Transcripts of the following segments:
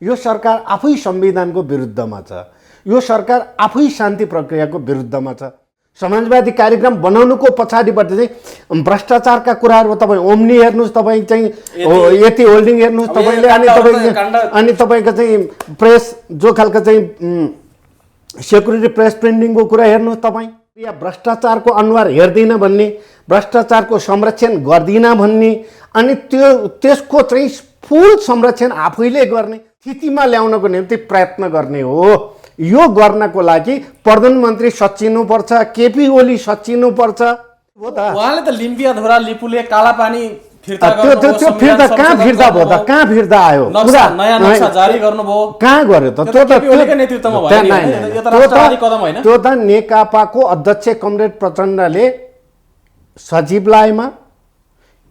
यो सरकार आफै संविधानको विरुद्धमा छ, यो सरकार आफै शान्ति प्रक्रियाको विरुद्धमा छ। समाजवादी कार्यक्रम बनाउनुको पछाडिबाट चाहिँ भ्रष्टाचारका कुराहरू तपाईँ ओम्नी हेर्नुहोस्, तपाईँ चाहिँ यति होल्डिङ हेर्नुहोस् तपाईँले, अनि तपाईँको चाहिँ प्रेस जो खालको चाहिँ सेक्युरिटी प्रेस प्रिन्टिङको कुरा हेर्नुहोस् तपाईँ, या भ्रष्टाचारको अनुहार हेर्दिन भन्ने, भ्रष्टाचारको संरक्षण गर्दिन भन्ने, अनि त्यसको चाहिँ फुल संरक्षण आफैले गर्ने स्थितिमा ल्याउनको निम्ति प्रयत्न गर्ने हो। यो गर्नको लागि प्रधानमन्त्री सच्चिनुपर्छ, केपी ओली सच्चिनुपर्छ हो त। उहाँले त लिम्पिया धोरा लिपुले कालापानी फिर्ता त्यो फिर्ता कहाँ फिर्ता भयो त, कहाँ फिर्ता आयो, नयाँ नक्सा जारी गर्नुभयो, कहाँ गर्यो त? त्यो त नेकपाको अध्यक्ष कमरेड प्रचण्डले सचिवालयमा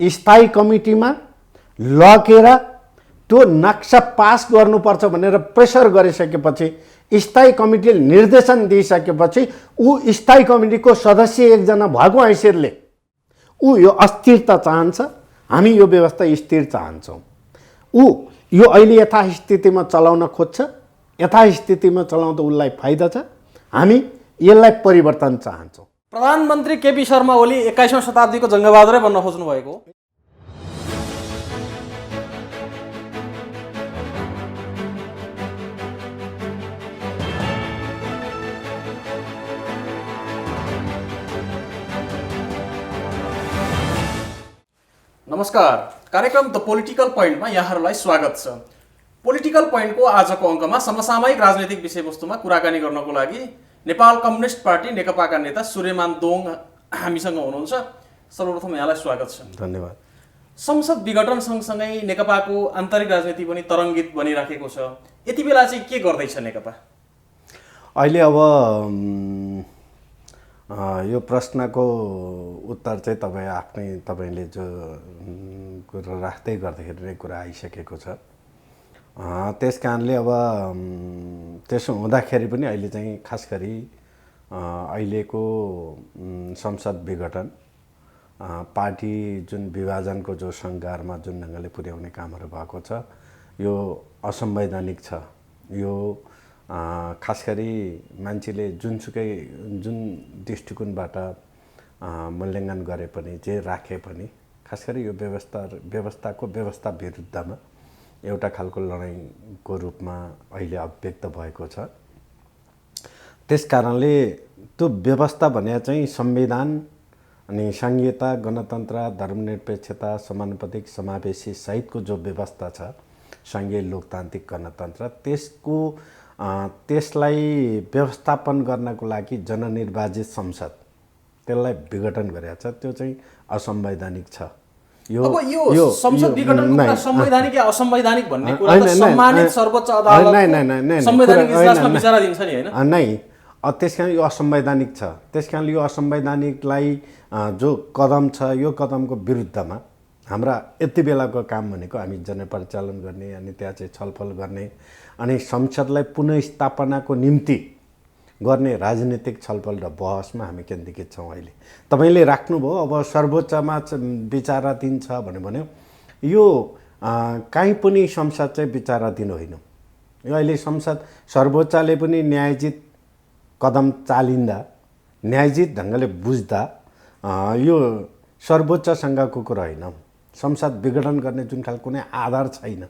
स्थायी कमिटीमा लगेर त्यो नक्सा पास गर्नुपर्छ भनेर प्रेसर गरिसकेपछि, स्थायी कमिटीले निर्देशन दिइसकेपछि ऊ स्थायी कमिटीको सदस्य एकजना भएको हैसियतले ऊ यो अस्थिरता चाहन्छ, हामी यो व्यवस्था स्थिर चाहन्छौँ। ऊ यो अहिले यथास्थितिमा चलाउन खोज्छ, यथास्थितिमा चलाउँदा उसलाई फाइदा छ, हामी यसलाई परिवर्तन चाहन्छौँ। प्रधानमन्त्री केपी शर्मा ओली 21औं शताब्दीको जङ्गबहादुरै बन्न खोज्नु भएको। नमस्कार, कार्यक्रम द पोलिटिकल पोइन्टमा यहाँहरूलाई स्वागत छ। पोलिटिकल पोइन्टको आजको अङ्कमा समसामयिक राजनैतिक विषयवस्तुमा कुराकानी गर्नको लागि नेपाल कम्युनिस्ट पार्टी नेकपाका नेता सूर्यमान दोङ हामीसँग हुनुहुन्छ। सर्वप्रथम यहाँलाई स्वागत छ। धन्यवाद। संसद विघटन सँगसँगै नेकपाको आन्तरिक राजनीति पनि तरङ्गित बनिराखेको छ। यति बेला चाहिँ के गर्दैछ नेकपा? अहिले अब यो प्रश्नको उत्तर चाहिँ तपाईँले जो कुरा राख्दै गर्दाखेरि नै कुरा आइसकेको छ। त्यस कारणले अब त्यसो हुँदाखेरि पनि अहिले चाहिँ खास गरी अहिलेको संसद विघटन पार्टी जुन विभाजनको जो सङ्घारमा जुन ढङ्गले पुर्याउने कामहरू भएको छ यो असंवैधानिक छ। यो खास गरी मान्छेले जुन दृष्टिकोणबाट मूल्याङ्कन गरे पनि, जे राखे पनि, खास गरी यो व्यवस्था विरुद्धमा एउटा खालको लडाइँको रूपमा अहिले अभिव्यक्त भएको छ। त्यस कारणले त्यो व्यवस्था भने चाहिँ संविधान अनि संहिता, गणतन्त्र, धर्मनिरपेक्षता, समानुपातिक, समावेशी सहितको जो व्यवस्था छ, सङ्घीय लोकतान्त्रिक गणतन्त्र, त्यसलाई व्यवस्थापन गर्नको लागि जननिर्वाचित संसद त्यसलाई विघटन गरेको छ। त्यो चाहिँ असंवैधानिक छ। यो संसद विघटनको कुरा संवैधानिक या असंवैधानिक भन्ने कुरा त सम्मानित सर्वोच्च अदालत संवैधानिक इजलासमा विचार दिन्छ नि, हैन? नै, त्यसकारण यो असंवैधानिक छ। त्यसकारण यो असंवैधानिकलाई जो कदम छ, यो कदमको विरुद्धमा हाम्रा यति बेलाको काम भनेको हामी जनपरिचालन गर्ने, अनि त्यहाँ चाहिँ छलफल गर्ने, अनि संसदलाई पुनर्स्थापनाको निम्ति गर्ने राजनीतिक छलफल र बहसमा हामी केन्द्रीकृत छौँ। अहिले तपाईँले राख्नुभयो अब सर्वोच्चमा विचाराधीन छ भन्यो, यो काहीँ पनि संसद चाहिँ विचाराधीन होइन। यो अहिले संसद सर्वोच्चले पनि न्यायोचित कदम चालिँदा, न्यायोचित ढङ्गले बुझ्दा यो सर्वोच्चसँगको कुरा होइन। संसद विघटन गर्ने जुन खालको कुनै आधार छैन,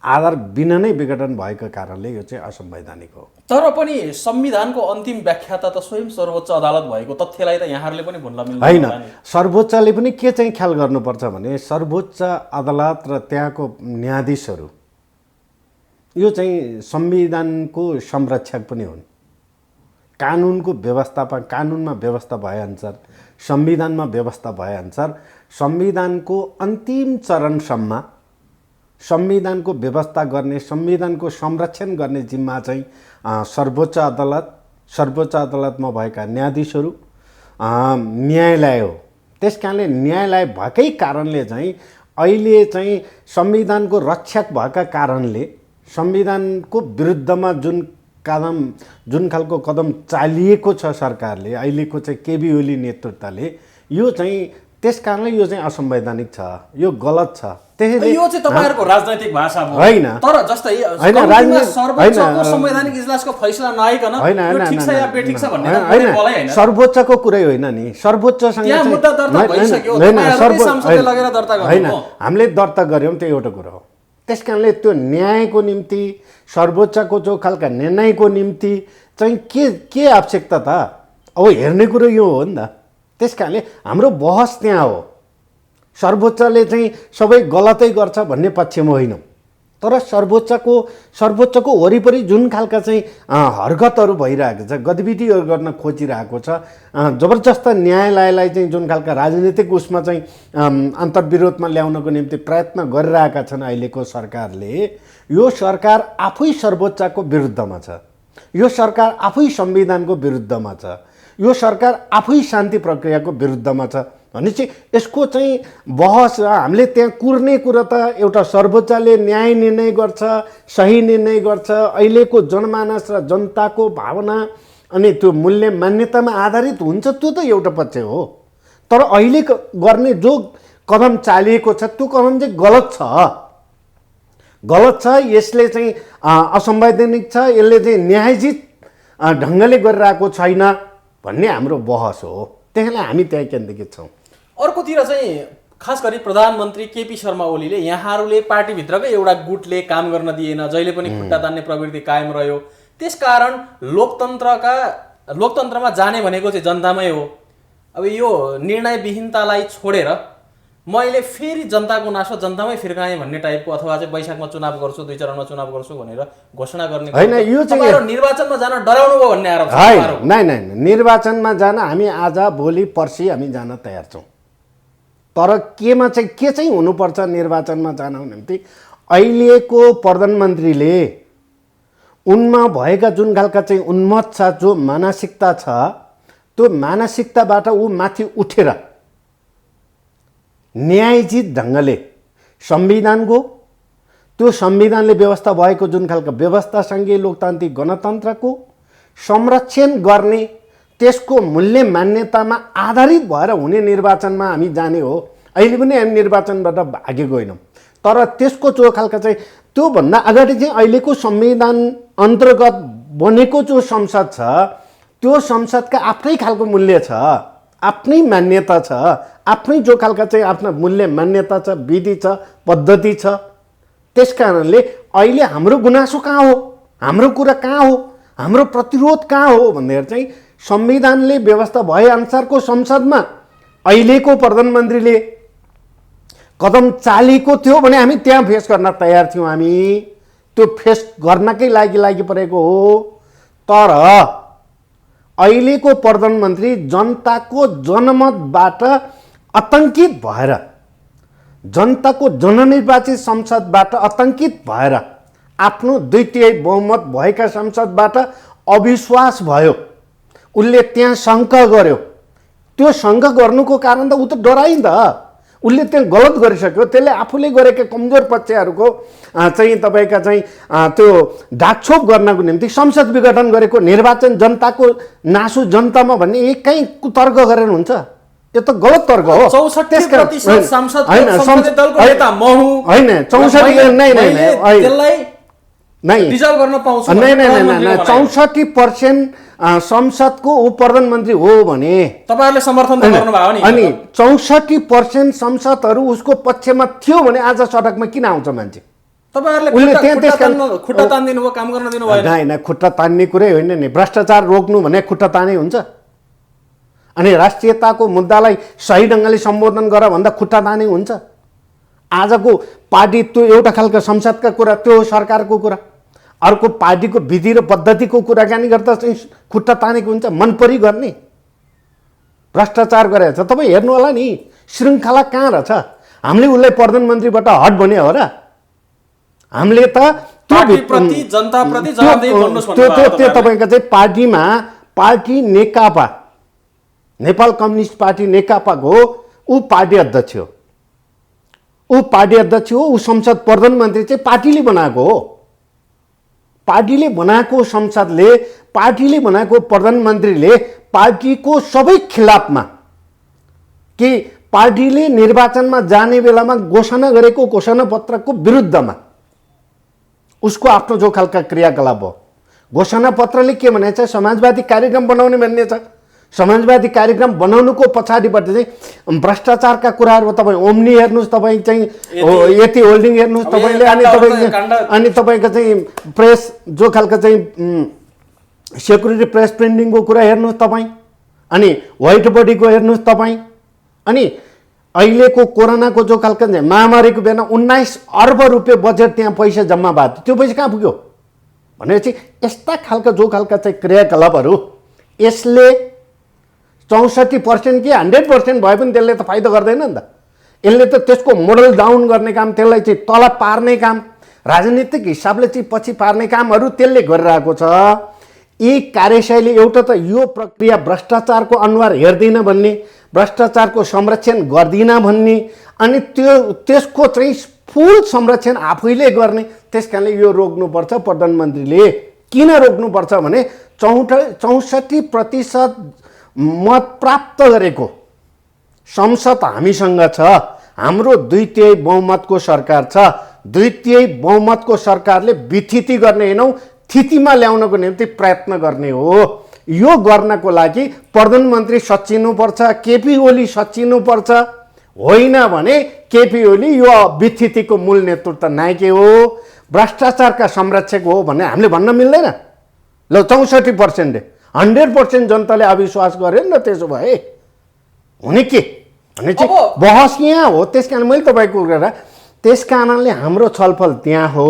आधार बिना नै विघटन भएको कारणले यो चाहिँ असंवैधानिक हो। तर पनि संविधानको अन्तिम व्याख्याता त स्वयं सर्वोच्च अदालत भएको तथ्यलाई त यहाँहरूले पनि भुल्न मिल्दैन होइन। सर्वोच्चले पनि के चाहिँ ख्याल गर्नुपर्छ भने सर्वोच्च अदालत र त्यहाँको न्यायाधीशहरू यो चाहिँ संविधानको संरक्षक पनि हुन्। कानुनको व्यवस्थापन, कानुनमा व्यवस्था भएअनुसार, संविधानमा व्यवस्था भएअनुसार संविधानको अन्तिम चरणसम्म संविधानको व्यवस्था गर्ने, संविधानको संरक्षण गर्ने जिम्मा चाहिँ सर्वोच्च अदालतमा भएका न्यायाधीशहरू, न्यायालय हो। त्यस कारणले न्यायालय भएकै कारणले चाहिँ अहिले चाहिँ संविधानको रक्षक भएका कारणले संविधानको विरुद्धमा जुन खालको कदम चालिएको छ सरकारले, अहिलेको चाहिँ केपी ओली नेतृत्वले, यो चाहिँ त्यस कारणले यो चाहिँ असंवैधानिक छ, यो गलत छ। त्यसैले यो चाहिँ तपाईहरुको राजनैतिक भाषा हो हैन, तर जस्तै हैन, कम्तीमा सर्वोच्चको संवैधानिक इजलासको फैसला नआइकन यो ठीक छ या बेठिक छ भन्ने त कुनै बोलै हैन। सर्वोच्चको कुरै होइन नि, सर्वोच्चसँग त्यहाँ मुद्दा दर्ता भइसक्यो, तपाईहरुले संसदले लगेर दर्ता गर्नु हो। हामीले दर्ता गर्यौं, त्यो एउटा कुरा हो। त्यसकारणले त्यो न्यायको निम्ति, सर्वोच्चको जो खालका निर्णयको निम्ति चाहिँ के आवश्यकता त? अब हेर्ने कुरो यो हो नि त। त्यसकारणले हाम्रो बहस त्यहाँ हो। सर्वोच्चले चाहिँ सबै गलतै गर्छ भन्ने पक्षमा होइनौँ, तर सर्वोच्चको वरिपरि जुन खालका चाहिँ हरकतहरू भइरहेको छ, गतिविधिहरू गर्न खोजिरहेको छ, जबरजस्त न्यायालयलाई चाहिँ जुन खालका राजनीतिक उसमा चाहिँ अन्तर्विरोधमा ल्याउनको निम्ति प्रयत्न गरिरहेका छन् अहिलेको सरकारले, यो सरकार आफै सर्वोच्चको विरुद्धमा छ, यो सरकार आफै संविधानको विरुद्धमा छ, यो सरकार आफै शान्ति प्रक्रियाको विरुद्धमा छ भनेपछि यसको चाहिँ बहस हामीले त्यहाँ कुर्ने कुरा त एउटा सर्वोच्चले न्याय निर्णय गर्छ, सही निर्णय गर्छ, अहिलेको जनमानस र जनताको भावना अनि त्यो मूल्य मान्यतामा आधारित हुन्छ, त्यो त एउटा पक्ष हो। तर अहिले गर्ने जो कदम चालिएको छ त्यो कदम चाहिँ गलत छ, यसले चाहिँ असंवैधानिक छ, यसले चाहिँ न्यायोचित ढङ्गले गरिरहेको छैन भन्ने हाम्रो बहस हो। त्यसैले हामी त्यहाँ केन्द्रीकृत छौँ। अर्कोतिर चाहिँ खास गरी प्रधानमन्त्री केपी शर्मा ओलीले यहाँहरूले पार्टीभित्रकै एउटा गुटले काम गर्न दिएन, जहिले पनि खुट्टा तान्ने प्रवृत्ति कायम रह्यो, त्यसकारण लोकतन्त्रमा जाने भनेको चाहिँ जनतामै हो। अब यो निर्णयविहीनतालाई छोडेर मैले फेरि जनताको नासो जनतामै फिर्काएँ भन्ने टाइपको, अथवा चाहिँ वैशाखमा चुनाव गर्छु, 2 चरणमा चुनाव गर्छु भनेर घोषणा गर्ने होइन, यो चाहिँ निर्वाचनमा जान डराउनु भयो भन्ने आरोप छ। नै निर्वाचनमा जान हामी आज भोलि पर्सि हामी जान तयार छौँ, तर के चाहिँ हुनुपर्छ निर्वाचनमा जानको निम्ति? अहिलेको प्रधानमन्त्रीले उनमा भएका जुन खालका चाहिँ उन्मत्त छ, जो मानसिकता छ, त्यो मानसिकताबाट ऊ माथि उठेर न्यायोचित ढङ्गले संविधानको, त्यो संविधानले व्यवस्था भएको जुन खालको व्यवस्था सङ्घीय लोकतान्त्रिक गणतन्त्रको संरक्षण गर्ने, त्यसको मूल्य मान्यतामा आधारित भएर हुने निर्वाचनमा हामी जाने हो। अहिले पनि हामी निर्वाचनबाट भागेको होइनौँ, तर त्यसको जो खालका चाहिँ त्योभन्दा अगाडि चाहिँ अहिलेको संविधान अन्तर्गत बनेको जो संसद छ, त्यो संसदका आफ्नै खालको मूल्य छ, आफ्नै मान्यता छ, आफ्नै जो खालका चाहिँ आफ्ना मूल्य मान्यता छ, विधि छ, पद्धति छ। त्यस कारणले अहिले हाम्रो गुनासो कहाँ हो, हाम्रो कुरा कहाँ हो, हाम्रो प्रतिरोध कहाँ हो भनेर चाहिँ संविधानले व्यवस्था भए अनुसारको संसदमा अहिलेको प्रधानमन्त्रीले कदम चालेको थियो भने हामी त्यहाँ फेस गर्न तयार थियौँ। हामी त्यो फेस गर्नकै लागि परेको हो। तर अहिलेको प्रधानमन्त्री जनताको जनमतबाट आतंकित भएर, जनताको जननिर्वाचित संसदबाट आतंकित भएर, आफ्नो 2/3 बहुमत भएका संसदबाट अविश्वास भयो, उसले त्यहाँ शङ्का गर्यो। त्यो शङ्का गर्नुको कारण त ऊ त डराइ नि त, उसले त्यहाँ गलत गरिसक्यो। त्यसले आफूले गरेका कमजोर पक्षहरूको चाहिँ तपाईँका चाहिँ त्यो ढाकछोप गर्नको निम्ति संसद विघटन गरेको, निर्वाचन जनताको नासो जनतामा भन्ने एक कहीँ कुतर्क गरेर हुन्छ? यो त गलत तर्क हो। 64% संसदीय दलको नेता म हुँ होइन, 64 नै 64% संसदको ऊ प्रधानमन्त्री हो भने तपाईहरुले समर्थन गर्नु भयो नि। अनि 64% संसदहरू उसको पक्षमा थियो भने आज सडकमा किन आउँछ मान्छे? तपाईहरुले खुट्टा तान्दिनु भयो, काम गर्न दिनु भएन। हैन, खुट्टा तान्ने कुरै होइन नि। भ्रष्टाचार रोक्नु भने खुट्टा तानै हुन्छ? अनि राष्ट्रियताको मुद्दालाई सही ढङ्गले सम्बोधन गर भन्दा खुट्टा तानै हुन्छ? आजको पार्टी त्यो एउटा खालको संसदका कुरा, त्यो सरकारको कुरा, अर्को पार्टीको विधि र पद्धतिको कुराकानी गर्दा चाहिँ खुट्टा तानेको हुन्छ? मनपरी गर्ने भ्रष्टाचार गरेको छ। तपाईँ हेर्नु होला नि, श्रृङ्खला कहाँ रहेछ? हामीले उसलाई प्रधानमन्त्रीबाट हट भने हो र? हामीले त पार्टीप्रति जनताप्रति जवाफदेही बन्नुस् भन्नु भयो। त्यो तपाईँको चाहिँ पार्टीमा, पार्टी नेकपा, नेपाल कम्युनिस्ट पार्टी नेकपाको ऊ पार्टी अध्यक्ष हो, ऊ पार्टी अध्यक्ष हो, ऊ संसद प्रधानमन्त्री चाहिँ पार्टीले बनाएको हो। पार्टीले बनाएको संसदले, पार्टीले बनाएको प्रधानमन्त्रीले पार्टीको सबै खिलाफमा कि पार्टीले निर्वाचनमा जाने बेलामा घोषणा गरेको घोषणापत्रको विरुद्धमा उसको आफ्नो जो खालका क्रियाकलाप हो, घोषणापत्रले के भनेको छ, समाजवादी कार्यक्रम बनाउने भन्ने छ। समाजवादी कार्यक्रम बनाउनुको पछाडिबाट चाहिँ भ्रष्टाचारका कुराहरू तपाईँ ओम्नी हेर्नुहोस्, तपाईँ चाहिँ यति होल्डिङ हेर्नुहोस् तपाईँले, अनि तपाईँको चाहिँ प्रेस जो खालको चाहिँ सेक्युरिटी प्रेस प्रिन्टिङको कुरा हेर्नुहोस् तपाईँ, अनि व्हाइट बडीको हेर्नुहोस् तपाईँ, अनि अहिलेको कोरोनाको जो खालको चाहिँ महामारीको बेला 19 अर्ब रुपियाँ बजेट त्यहाँ पैसा जम्मा भएको थियो, त्यो पैसा कहाँ पुग्यो भनेपछि यस्ता खालका जो खालका चाहिँ क्रियाकलापहरू यसले 64% कि 100% भए पनि त्यसले त फाइदा गर्दैन नि त। यसले त त्यसको मोडल डाउन गर्ने काम, त्यसलाई चाहिँ तल पार्ने काम, राजनीतिक हिसाबले चाहिँ पछि पार्ने कामहरू त्यसले गरिरहेको छ। यी कार्यशैली एउटा त यो प्रक्रिया भ्रष्टाचारको अनुहार हेर्दिन भन्ने, भ्रष्टाचारको संरक्षण गर्दिन भन्ने, अनि त्यसको चाहिँ फुल संरक्षण आफैले गर्ने। त्यसकारणले यो रोक्नुपर्छ प्रधानमन्त्रीले। किन रोक्नुपर्छ भने 64% मत प्राप्त गरेको संसद हामीसँग छ, हाम्रो 2/3 बहुमतको सरकार छ। 2/3 बहुमतको सरकारले विथिति गर्ने हैनौँ, थितिमा ल्याउनको निम्ति प्रयत्न गर्ने हो। यो गर्नको लागि प्रधानमन्त्री सच्चिनुपर्छ, केपी ओली सच्चिनुपर्छ, होइन भने केपी ओली यो विथितिको मूल नेतृत्व नायके हो, भ्रष्टाचारका संरक्षक हो भन्ने हामीले भन्न मिल्दैन। ल 64%, 100% जनताले अविश्वास गर्यो नि त, त्यसो भए हुने के भने चाहिँ बहस यहाँ हो। त्यस कारण मैले तपाईँको कुरा, त्यस कारणले हाम्रो छलफल त्यहाँ हो।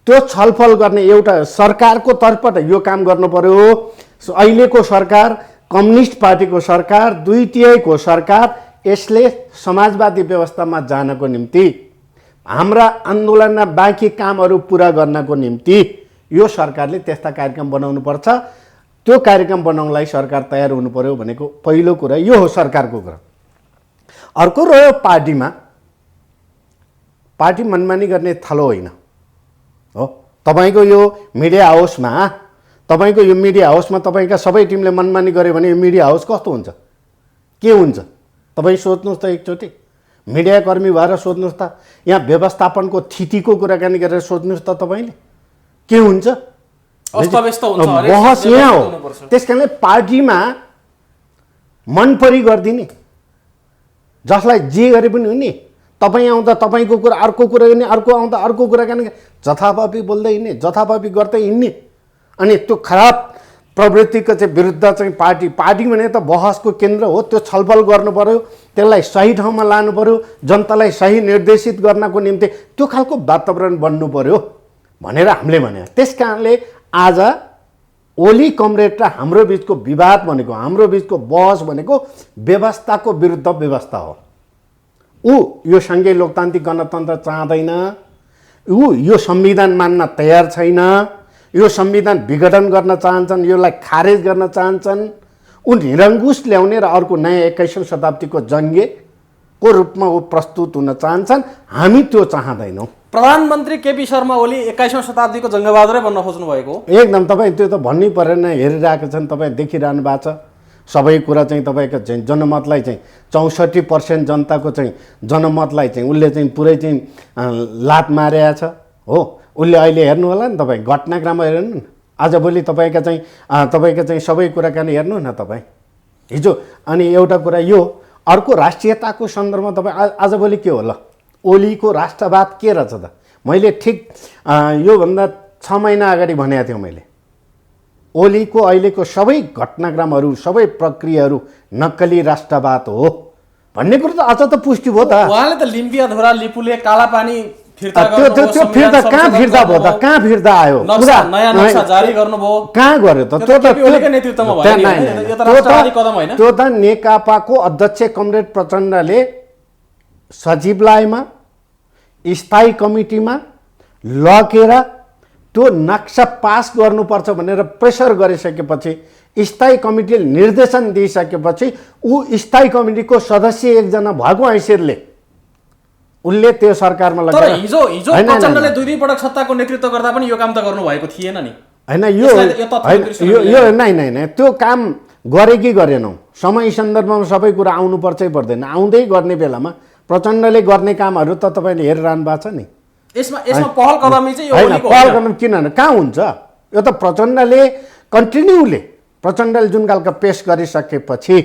त्यो छलफल गर्ने एउटा सरकारको तर्फबाट यो काम गर्नु पर्यो। अहिलेको सरकार कम्युनिस्ट पार्टीको सरकार, 2/3 को सरकार, यसले समाजवादी व्यवस्थामा जानको निम्ति, हाम्रा आन्दोलनमा बाँकी कामहरू पुरा गर्नको निम्ति यो सरकारले त्यस्ता कार्यक्रम बनाउनु पर्छ। त्यो कार्यक्रम बनाउनलाई सरकार तयार हुनु पर्यो भनेको पहिलो कुरा यो हो, सरकारको कुरा। अर्को रह्यो पार्टीमा, पार्टी मनमानी गर्ने थलो होइन हो। तपाईँको यो मिडिया हाउसमा, तपाईँको यो मिडिया हाउसमा तपाईँका सबै टिमले मनमानी गर्यो भने यो मिडिया हाउस कस्तो हुन्छ, के हुन्छ तपाईँ सोच्नुहोस् त एकचोटि। मिडियाकर्मी भएर सोध्नुहोस् त, यहाँ व्यवस्थापनको थितिको कुराकानी गरेर सोध्नुहोस् त तपाईँले के हुन्छ। बहस यहाँ हो। त्यस कारणले पार्टीमा मनपरी गरिदिने, जसलाई जे गरे पनि हुने, तपाईँ आउँदा तपाईँको कुरा अर्को कुरा गर्ने, अर्को आउँदा अर्को कुराकानी, जथाभावी बोल्दै हिँड्ने, जथाभावी गर्दै हिँड्ने, अनि त्यो खराब प्रवृत्तिको चाहिँ विरुद्ध चाहिँ पार्टी भने त बहसको केन्द्र हो। त्यो छलफल गर्नु पर्यो, त्यसलाई सही ठाउँमा लानु पर्यो, जनतालाई सही निर्देशित गर्नको निम्ति त्यो खालको वातावरण बन्नु पर्यो भनेर हामीले भने। त्यस कारणले आज ओली कमरेड र हाम्रो बिचको विवाद भनेको, हाम्रो बिचको बहस भनेको व्यवस्थाको विरुद्ध व्यवस्था हो। ऊ यो सङ्घीय लोकतान्त्रिक गणतन्त्र चाहँदैन, ऊ यो संविधान मान्न तयार छैन, यो संविधान विघटन गर्न चाहन्छन्, यसलाई खारेज गर्न चाहन्छन्। ऊ निरङ्कुश ल्याउने र अर्को नयाँ 21औं शताब्दीको जङ्गेको रूपमा ऊ प्रस्तुत हुन चाहन्छन्। हामी त्यो चाहँदैनौँ। प्रधानमन्त्री केपी शर्मा ओली 21औं शताब्दीको जङ्गबहादुरै बन्न खोज्नु भएको एकदम। तपाईँ त्यो त भन्नै परेन, हेरिरहेको छन्, तपाईँ देखिरहनु भएको छ। सबै कुरा चाहिँ तपाईँको चाहिँ जनमतलाई चाहिँ 64% जनताको चाहिँ जनमतलाई चाहिँ उसले चाहिँ पुरै चाहिँ लात मारेको छ हो। उसले अहिले हेर्नु होला नि तपाईँ, घटनाक्रम हेर्नु न, आजभोलि तपाईँका चाहिँ सबै कुराकानी हेर्नु न तपाईँ हिजो। अनि एउटा कुरा यो, अर्को राष्ट्रियताको सन्दर्भमा तपाईँ आजभोलि के होला, ओलीको राष्ट्रवाद के रहेछ त। मैले ठिक योभन्दा 6 महिना अगाडि भनेको थिएँ मैले, ओलीको अहिलेको सबै घटनाक्रमहरू, सबै प्रक्रियाहरू नक्कली राष्ट्रवाद हो भन्ने कुरो त अझ त पुष्टि भयो त। उहाँले त लिम्पियाधुरा लिपुले कालापानी फिर्ता त्यो फिर्ता कहाँ फिर्ता भयो त, कहाँ फिर्ता आयो, नयाँ नक्सा जारी गर्नुभयो, कहाँ गर्यो त? त्यो त नेकपाको अध्यक्ष कमरेड प्रचण्डले सचिवालयमा स्थायी कमिटीमा लगेर त्यो नक्सा पास गर्नुपर्छ भनेर प्रेसर गरिसकेपछि, स्थायी कमिटीले निर्देशन दिइसकेपछि ऊ स्थायी कमिटीको सदस्य एकजना भएको हैसियतले उसले त्यो सरकारमा लगेर, तर हिजो प्रचण्डले 2 पटक सत्ताको नेतृत्व गर्दा पनि यो काम त गर्नु भएको थिएन नि। हैन, यो नै त्यो काम गरे कि गरेनौँ, समय सन्दर्भमा सबै कुरा आउनुपर्छै पर्दैन। आउँदै गर्ने बेलामा प्रचण्डले गर्ने कामहरू त तपाईँले हेरिरहनु भएको छ नि। यसमा पहल कदमी चाहिँ यो होइन, ओलीको पहल होइन। कदम किन कहाँ हुन्छ? यो त प्रचण्डले कन्टिन्यूले प्रचण्डले जुन खालको पेस गरिसकेपछि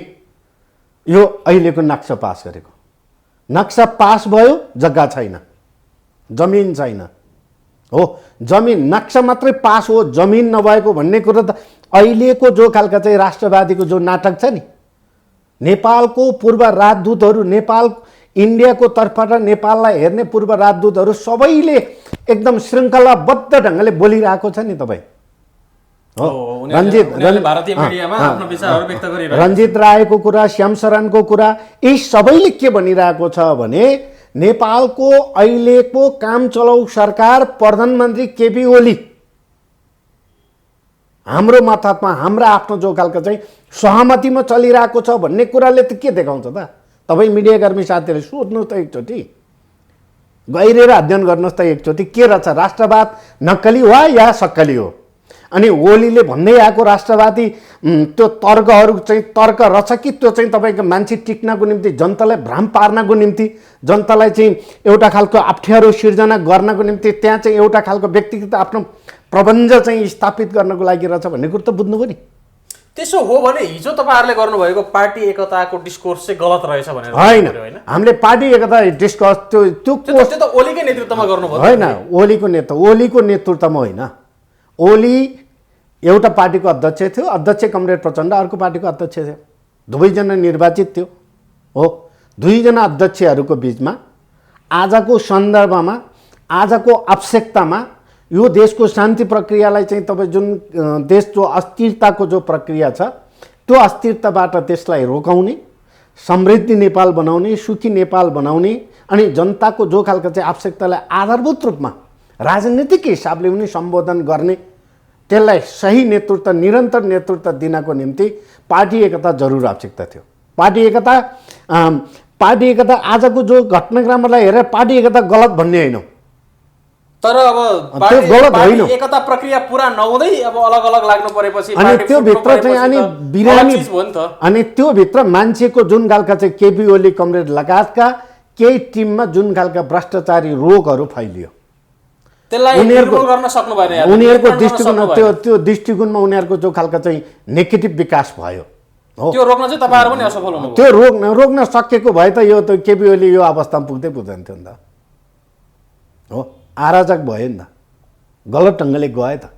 यो अहिलेको नक्सा पास गरेको, नक्सा पास भयो, जग्गा छैन, जमिन छैन। हो, जमिन नक्सा मात्रै पास हो, जमिन नभएको भन्ने कुरो त अहिलेको जो खालका चाहिँ राष्ट्रवादीको जो नाटक छ नि, नेपालको पूर्व राजदूतहरू, नेपाल इन्डियाको तर्फबाट नेपाललाई हेर्ने पूर्व राजदूतहरू सबैले एकदम श्रृङ्खलाबद्ध ढङ्गले बोलिरहेको छ नि तपाईँ। हो, रञ्जित रायको कुरा, श्याम शरणको कुरा, यी सबैले के भनिरहेको छ भने नेपालको अहिलेको काम चलाउ सरकार प्रधानमन्त्री केपी ओली हाम्रो मतहतमा, हाम्रो आफ्नो जो खालको चाहिँ सहमतिमा चलिरहेको छ भन्ने कुराले त के देखाउँछ त? तपाईँ मिडियाकर्मी साथीहरूले सोध्नुहोस् त एकचोटि, गहिरेर अध्ययन गर्नुहोस् त एकचोटि, के रहेछ राष्ट्रवाद? नक्कली हो या सक्कली हो? अनि ओलीले भन्दै आएको राष्ट्रवादी त्यो तर्कहरू चाहिँ तर्क रहेछ कि त्यो चाहिँ तपाईँको मान्छे टिक्नको निम्ति, जनतालाई भ्रम पार्नको निम्ति, जनतालाई चाहिँ एउटा खालको अप्ठ्यारो सिर्जना गर्नको निम्ति, त्यहाँ चाहिँ एउटा खालको व्यक्तिगत आफ्नो प्रबन्ध चाहिँ स्थापित गर्नको लागि रहेछ भन्ने कुरो त बुझ्नु पऱ्यो नि। त्यसो हो भने हिजो तपाईँहरूले गर्नुभएको पार्टी एकताको डिस्कोर्स चाहिँ गलत रहेछ भनेर होइन, हामीले पार्टी एकता डिस्कस त्यो त ओलीकै नेतृत्वमा गर्नुभयो होइन, ओलीको नेतृत्वमा होइन। ओली एउटा पार्टीको अध्यक्ष थियो, अध्यक्ष कमरेड प्रचण्ड अर्को पार्टीको अध्यक्ष थियो, दुवैजना निर्वाचित थियो। हो, दुईजना अध्यक्षहरूको बिचमा आजको सन्दर्भमा, आजको आवश्यकतामा यो देशको शान्ति प्रक्रियालाई चाहिँ तपाईँ जुन देश जो अस्थिरताको जो प्रक्रिया छ त्यो अस्थिरताबाट देशलाई रोकाउने, समृद्धि नेपाल बनाउने, सुखी नेपाल बनाउने अनि जनताको जो खालको चाहिँ आवश्यकतालाई आधारभूत रूपमा राजनीतिक हिसाबले पनि सम्बोधन गर्ने, त्यसलाई सही नेतृत्व, निरन्तर नेतृत्व दिनको निम्ति पार्टी एकता जरुर आवश्यकता थियो। पार्टी एकता आजको जो घटनाक्रमलाई हेरेर पार्टी एकता गलत भन्ने होइन, तर अब त्यो गलत होइन। एकता प्रक्रिया पुरा नहुँदै अब अलग अलग लाग्नु परेपछि अनि त्यो भित्र चाहिँ अनि बिरामी अनि त्यो भित्र मान्छेको जुन खालका चाहिँ केपी ओली कमरेड लगायतका केही टिममा जुन खालका भ्रष्टाचारी रोगहरू फैलियो, उनीहरूको दृष्टिकोण, त्यो दृष्टिकोणमा उनीहरूको जो खालका चाहिँ नेगेटिभ विकास भयो, त्यो रोक्न चाहिँ तपाईँहरू पनि असफल हुनुभयो। त्यो रोक्न सकेको भए त यो त केपी ओली यो अवस्थामा पुग्दैन थियो नि त। हो, अराजक भयो नि त, गलत ढङ्गले गयो त।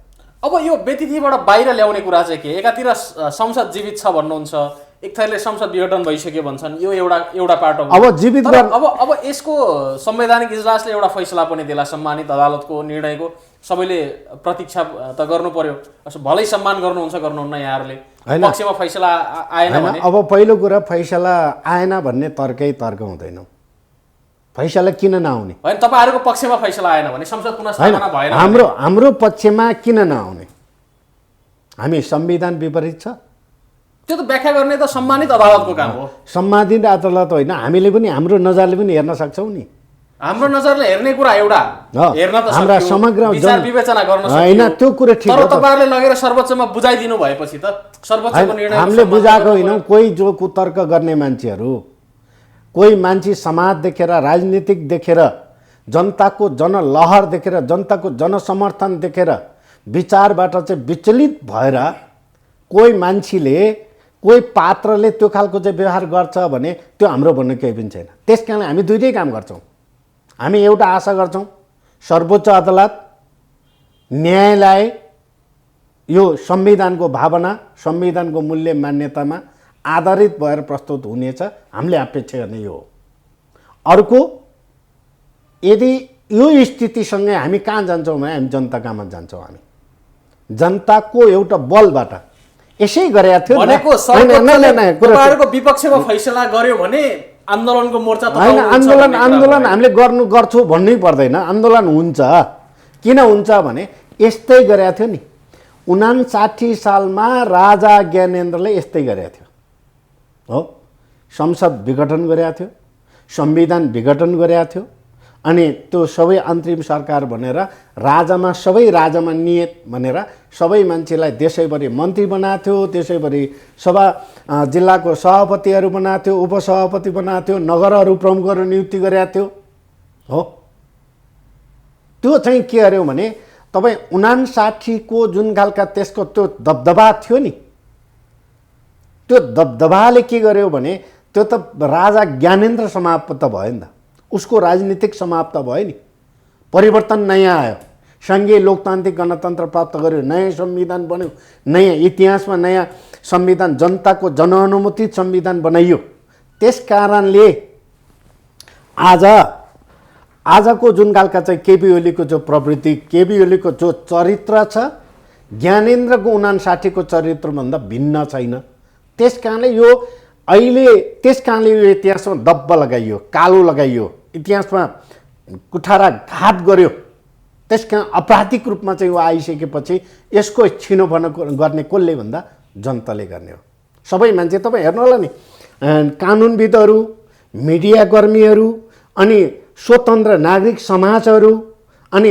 अब यो व्यतिथिबाट बाहिर ल्याउने कुरा चाहिँ के? एकातिर संसद जीवित छ भन्नुहुन्छ, एक थरीले संसद विघटन भइसक्यो भन्छन्, यो एउटा पाटो। अब जीवित अब यसको संवैधानिक इजलासले एउटा फैसला पनि देला, सम्मानित अदालतको निर्णयको सबैले प्रतीक्षा त गर्नु पर्यो। भलै सम्मान गर्नुहुन्छ गर्नुहुन्न यहाँहरूले, पक्षमा फैसला आएन भने? अब पहिलो कुरा फैसला आएन भन्ने तर्क हुँदैन। फैसला किन नआउने? होइन, तपाईँहरूको पक्षमा फैसला आएन भने संसद पुनः भएन, हाम्रो पक्षमा किन नआउने? हामी संविधान विपरीत छ, त्यो त व्याख्या गर्ने त सम्मानित अदालतको काम हो। सम्मानित अदालत होइन, हामीले पनि हाम्रो नजरले पनि हेर्न सक्छौँ नि। हाम्रो नजरले हेर्ने कुरा एउटा, हेर्न त हाम्रा समग्र विचार विवेचना गर्न होइन, त्यो कुरा ठिक हो। तर तपाईँहरूले लगेर सर्वोच्चमा बुझाइदिनु भएपछि त सर्वोच्चको निर्णय हामीले बुझाएको होइनौँ। कोही जो कुतर्क गर्ने मान्छेहरू, कोही मान्छे समाज देखेर, राजनीतिक देखेर, जनताको जनलहर देखेर, जनताको जनसमर्थन देखेर विचारबाट चाहिँ विचलित भएर कोही मान्छेले, कोही पात्रले त्यो खालको चाहिँ व्यवहार गर्छ भने त्यो हाम्रो भन्ने केही पनि छैन। त्यस कारण हामी दुइटै काम गर्छौँ। हामी एउटा आशा गर्छौँ, सर्वोच्च अदालत, न्यायालय यो संविधानको भावना, संविधानको मूल्य मान्यतामा आधारित भएर प्रस्तुत हुनेछ। हामीले अपेक्षा गर्ने यो हो। अर्को, यदि यो स्थितिसँगै हामी कहाँ जान्छौँ भने हामी जनता कहाँमा जान्छौँ। हामी जनताको एउटा बलबाट यसै गरेका थियो भनेको सरकारको विपक्षमा फैसला गर्यो भने आन्दोलनको मोर्चा होइन, आन्दोलन हामीले गर्छु भन्नै पर्दैन। आन्दोलन हुन्छ। किन हुन्छ भने यस्तै गरेका थियो नि 59 सालमा राजा ज्ञानेन्द्रले यस्तै गरेका थियो। हो, संसद विघटन गरेका थियो, संविधान विघटन गरेका थियो अनि त्यो सबै अन्तरिम सरकार भनेर सबै राजामा नियत भनेर सबै मान्छेलाई देशैभरि मन्त्री बनाएको थियो, त्यसैभरि सभा जिल्लाको सभापतिहरू बनाएको थियो, उपसभापति बनाएको थियो, नगरहरू प्रमुखहरू नियुक्ति गरेको थियो। हो, त्यो चाहिँ के गर्यो भने तपाईँ 59 को जुन खालका त्यसको त्यो दबदबा थियो नि, त्यो दबदबाले के गर्यो भने त्यो त राजा ज्ञानेन्द्र समाप्त भयो नि त, उसको राजनीतिक समाप्त भयो नि। परिवर्तन नयाँ आयो, सङ्घीय लोकतान्त्रिक गणतन्त्र प्राप्त गर्यो, नयाँ संविधान बन्यो, नयाँ इतिहासमा नयाँ संविधान, जनताको जनअनुमोदित संविधान बनाइयो। त्यस कारणले आजको जुन खालका चाहिँ केपी ओलीको जो प्रवृत्ति, केपी ओलीको जो चरित्र छ, ज्ञानेन्द्रको 59 को चरित्रभन्दा भिन्न छैन। त्यस कारणले यो इतिहासमा दब्ब लगाइयो, कालो लगाइयो, इतिहासमा कुठाराघात गर्यो। त्यस कारण आपराधिक रूपमा चाहिँ यो आइसकेपछि यसको छिनोफानो गर्ने कसले भन्दा जनताले गर्ने हो। सबै मान्छे तपाईँ हेर्नु होला नि, कानुनविदहरू, मिडियाकर्मीहरू, अनि स्वतन्त्र नागरिक समाजहरू, अनि